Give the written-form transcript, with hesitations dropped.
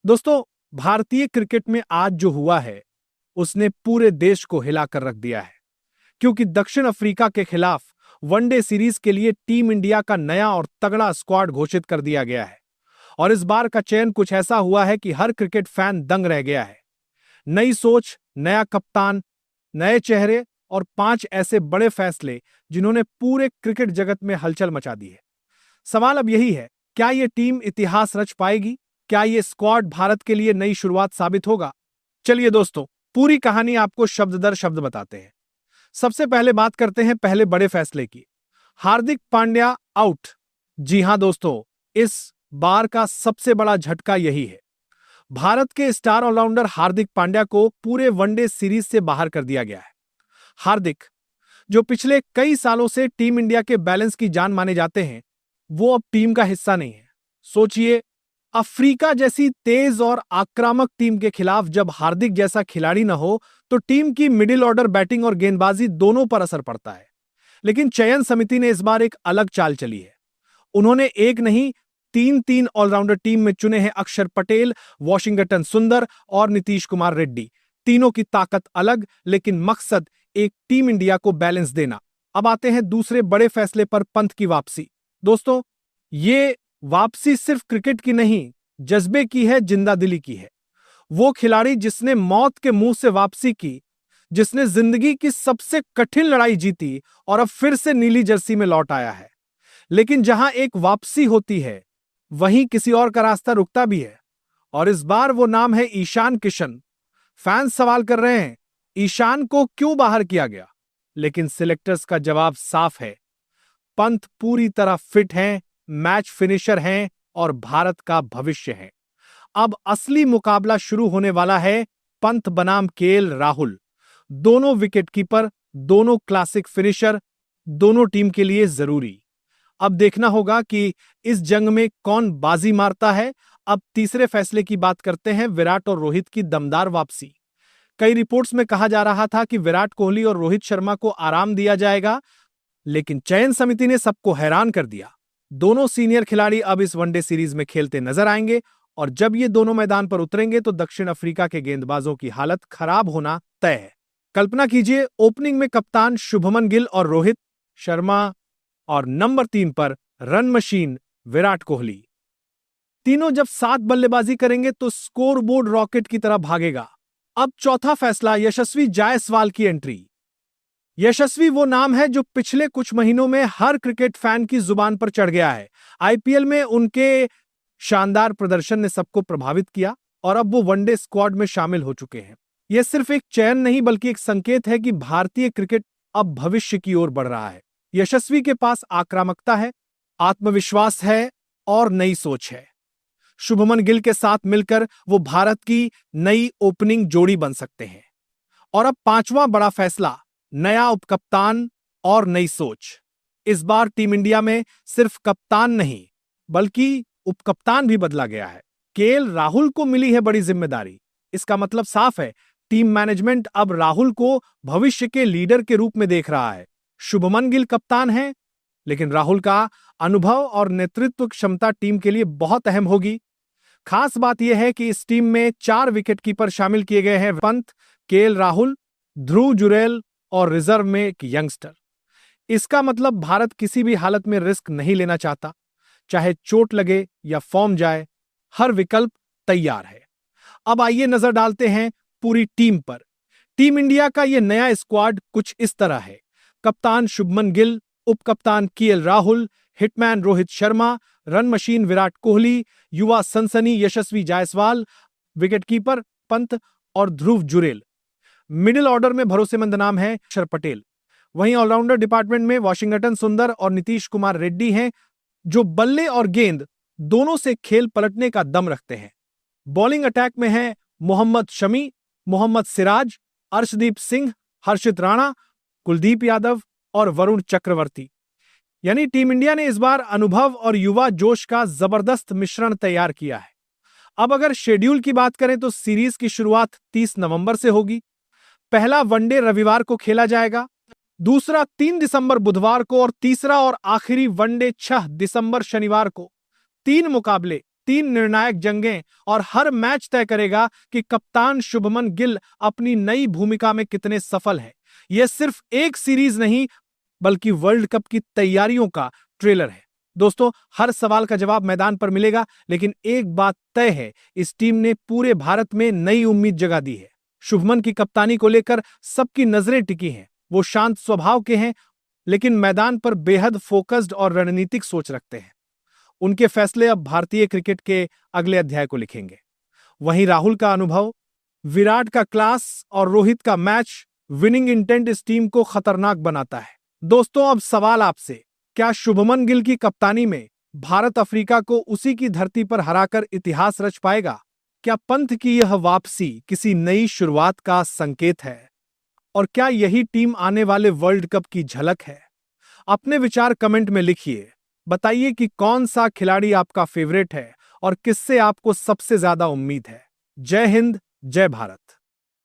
दोस्तों, भारतीय क्रिकेट में आज जो हुआ है उसने पूरे देश को हिलाकर रख दिया है, क्योंकि दक्षिण अफ्रीका के खिलाफ वनडे सीरीज के लिए टीम इंडिया का नया और तगड़ा स्क्वाड घोषित कर दिया गया है। और इस बार का चयन कुछ ऐसा हुआ है कि हर क्रिकेट फैन दंग रह गया है। नई सोच, नया कप्तान, नए चेहरे और 5 ऐसे बड़े फैसले जिन्होंने पूरे क्रिकेट जगत में हलचल मचा दी है। सवाल अब यही है, क्या यह टीम इतिहास रच पाएगी? क्या यह स्क्वाड भारत के लिए नई शुरुआत साबित होगा? चलिए दोस्तों, पूरी कहानी आपको शब्द दर शब्द बताते हैं। सबसे पहले बात करते हैं पहले बड़े फैसले की। हार्दिक पांड्या आउट। जी हां दोस्तों, इस बार का सबसे बड़ा झटका यही है। भारत के स्टार ऑलराउंडर हार्दिक पांड्या को पूरे वनडे सीरीज से बाहर कर दिया गया है। हार्दिक, जो पिछले कई सालों से टीम इंडिया के बैलेंस की जान माने जाते हैं, वो अब टीम का हिस्सा नहीं है। सोचिए, अफ्रीका जैसी तेज और आक्रामक टीम के खिलाफ जब हार्दिक जैसा खिलाड़ी न हो तो टीम की मिडिल ऑर्डर बैटिंग और गेंदबाजी दोनों पर असर पड़ता है। लेकिन चयन समिति ने इस बार एक अलग चाल चली है। उन्होंने एक नहीं, तीन ऑलराउंडर टीम में चुने हैं। अक्षर पटेल, वॉशिंगटन सुंदर और नीतीश कुमार रेड्डी। तीनों की ताकत अलग, लेकिन मकसद एक टीम इंडिया को बैलेंस देना। अब आते हैं दूसरे बड़े फैसले पर, पंत की वापसी। दोस्तों, ये वापसी सिर्फ क्रिकेट की नहीं, जज्बे की है, जिंदादिली की है। वो खिलाड़ी जिसने मौत के मुंह से वापसी की, जिसने जिंदगी की सबसे कठिन लड़ाई जीती और अब फिर से नीली जर्सी में लौट आया है। लेकिन जहां एक वापसी होती है, वहीं किसी और का रास्ता रुकता भी है। और इस बार वो नाम है ईशान किशन। फैंस सवाल कर रहे हैं, ईशान को क्यों बाहर किया गया? लेकिन सिलेक्टर्स का जवाब साफ है। पंत पूरी तरह फिट हैं, मैच फिनिशर हैं और भारत का भविष्य है। अब असली मुकाबला शुरू होने वाला है। पंत बनाम केएल राहुल, दोनों विकेटकीपर, दोनों क्लासिक फिनिशर, दोनों टीम के लिए जरूरी। अब देखना होगा कि इस जंग में कौन बाजी मारता है। अब तीसरे फैसले की बात करते हैं, विराट और रोहित की दमदार वापसी। कई रिपोर्ट्स में कहा जा रहा था कि विराट कोहली और रोहित शर्मा को आराम दिया जाएगा, लेकिन चयन समिति ने सबको हैरान कर दिया। दोनों सीनियर खिलाड़ी अब इस वनडे सीरीज में खेलते नजर आएंगे और जब ये दोनों मैदान पर उतरेंगे तो दक्षिण अफ्रीका के गेंदबाजों की हालत खराब होना तय है। कल्पना कीजिए, ओपनिंग में कप्तान शुभमन गिल और रोहित शर्मा और नंबर 3 पर रन मशीन विराट कोहली। तीनों जब साथ बल्लेबाजी करेंगे तो स्कोरबोर्ड रॉकेट की तरह भागेगा। अब चौथा फैसला, यशस्वी जायसवाल की एंट्री। यशस्वी वो नाम है जो पिछले कुछ महीनों में हर क्रिकेट फैन की जुबान पर चढ़ गया है। आईपीएल में उनके शानदार प्रदर्शन ने सबको प्रभावित किया और अब वो वनडे स्क्वाड में शामिल हो चुके हैं। यह सिर्फ एक चयन नहीं, बल्कि एक संकेत है कि भारतीय क्रिकेट अब भविष्य की ओर बढ़ रहा है। यशस्वी के पास आक्रामकता है, आत्मविश्वास है और नई सोच है। शुभमन गिल के साथ मिलकर वो भारत की नई ओपनिंग जोड़ी बन सकते हैं। और अब पांचवां बड़ा फैसला, नया उपकप्तान और नई सोच। इस बार टीम इंडिया में सिर्फ कप्तान नहीं, बल्कि उपकप्तान भी बदला गया है। केएल राहुल को मिली है बड़ी जिम्मेदारी। इसका मतलब साफ है, टीम मैनेजमेंट अब राहुल को भविष्य के लीडर के रूप में देख रहा है। शुभमन गिल कप्तान है, लेकिन राहुल का अनुभव और नेतृत्व क्षमता टीम के लिए बहुत अहम होगी। खास बात यह है कि इस टीम में 4 विकेटकीपर शामिल किए गए हैं, पंत, केएल राहुल, ध्रुव जुरैल और रिजर्व में एक यंगस्टर। इसका मतलब भारत किसी भी हालत में रिस्क नहीं लेना चाहता, चाहे चोट लगे या फॉर्म जाए, हर विकल्प तैयार है। अब आइए नजर डालते हैं पूरी टीम पर। टीम इंडिया का यह नया स्क्वाड कुछ इस तरह है। कप्तान शुभमन गिल, उपकप्तान KL Rahul, hitman Rohit Sharma, run machine Virat Kohli, युवा सनसनी यशस्वी जायसवाल, विकेटकीपर पंत और ध्रुव जुरैल। मिडिल ऑर्डर में भरोसेमंद नाम है अक्षर पटेल। वहीं ऑलराउंडर डिपार्टमेंट में वॉशिंगटन सुंदर और नीतीश कुमार रेड्डी हैं, जो बल्ले और गेंद दोनों से खेल पलटने का दम रखते हैं। बॉलिंग अटैक में है मोहम्मद शमी, मोहम्मद सिराज, अर्शदीप सिंह, हर्षित राणा, कुलदीप यादव और वरुण चक्रवर्ती। यानी टीम इंडिया ने इस बार अनुभव और युवा जोश का जबरदस्त मिश्रण तैयार किया है। अब अगर शेड्यूल की बात करें तो सीरीज की शुरुआत 30 नवंबर से होगी। पहला वनडे रविवार को खेला जाएगा, दूसरा 3 दिसंबर बुधवार को और तीसरा और आखिरी वनडे 6 दिसंबर शनिवार को। 3 मुकाबले 3 निर्णायक जंगें और हर मैच तय करेगा कि कप्तान शुभमन गिल अपनी नई भूमिका में कितने सफल है। यह सिर्फ एक सीरीज नहीं बल्कि वर्ल्ड कप की तैयारियों का ट्रेलर है। दोस्तों, हर सवाल का जवाब मैदान पर मिलेगा, लेकिन एक बात तय है, इस टीम ने पूरे भारत में नई उम्मीद जगा दी है। शुभमन की कप्तानी को लेकर सबकी नजरें टिकी हैं। वो शांत स्वभाव के हैं, लेकिन मैदान पर बेहद फोकस्ड और रणनीतिक सोच रखते हैं। उनके फैसले अब भारतीय क्रिकेट के अगले अध्याय को लिखेंगे। वहीं राहुल का अनुभव, विराट का क्लास और रोहित का मैच विनिंग इंटेंट इस टीम को खतरनाक बनाता है। दोस्तों, अब सवाल आपसे, क्या शुभमन गिल की कप्तानी में भारत अफ्रीका को उसी की धरती पर हराकर इतिहास रच पाएगा? क्या पंत की यह वापसी किसी नई शुरुआत का संकेत है? और क्या यही टीम आने वाले वर्ल्ड कप की झलक है? अपने विचार कमेंट में लिखिए। बताइए कि कौन सा खिलाड़ी आपका फेवरेट है और किससे आपको सबसे ज्यादा उम्मीद है। जय हिंद, जय भारत।